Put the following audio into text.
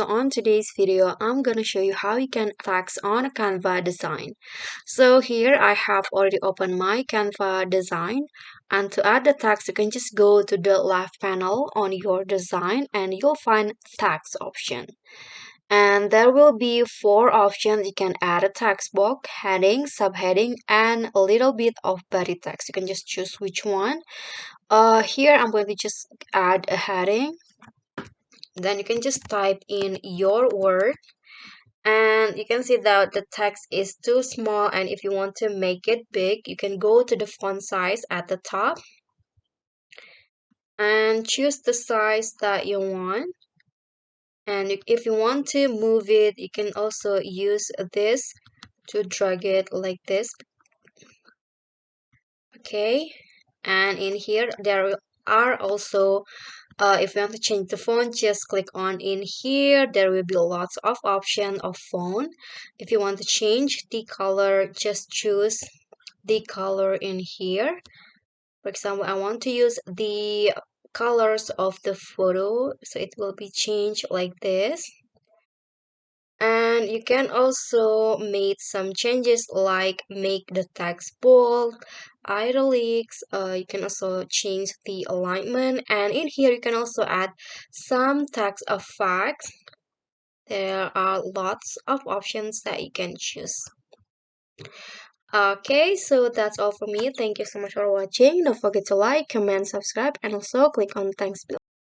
So on today's video, I'm gonna show you how you can text on a Canva design. So here I have already opened my Canva design, and to add the text, you can just go to the left panel on your design and you'll find text option. And there will be four options. You can add a text box, heading, subheading, and a little bit of body text. You can just choose which one. Here I'm going to just add a heading. Then you can just type in your word, and you can see that the text is too small, and if you want to make it big, you can go to the font size at the top and choose the size that you want. And if you want to move it, you can also use this to drag it like this. Okay, and in here there are also if you want to change the font, just click on in here. There will be lots of options of font. If you want to change the color, just choose the color in here. For example, I want to use the colors of the photo, so it will be changed like this. And you can also make some changes like make the text bold, italics. You can also change the alignment, and in here you can also add some text effects. There are lots of options that you can choose. Okay, so that's all for me. Thank you so much for watching. Don't forget to like, comment, subscribe, and also click on the thanks below.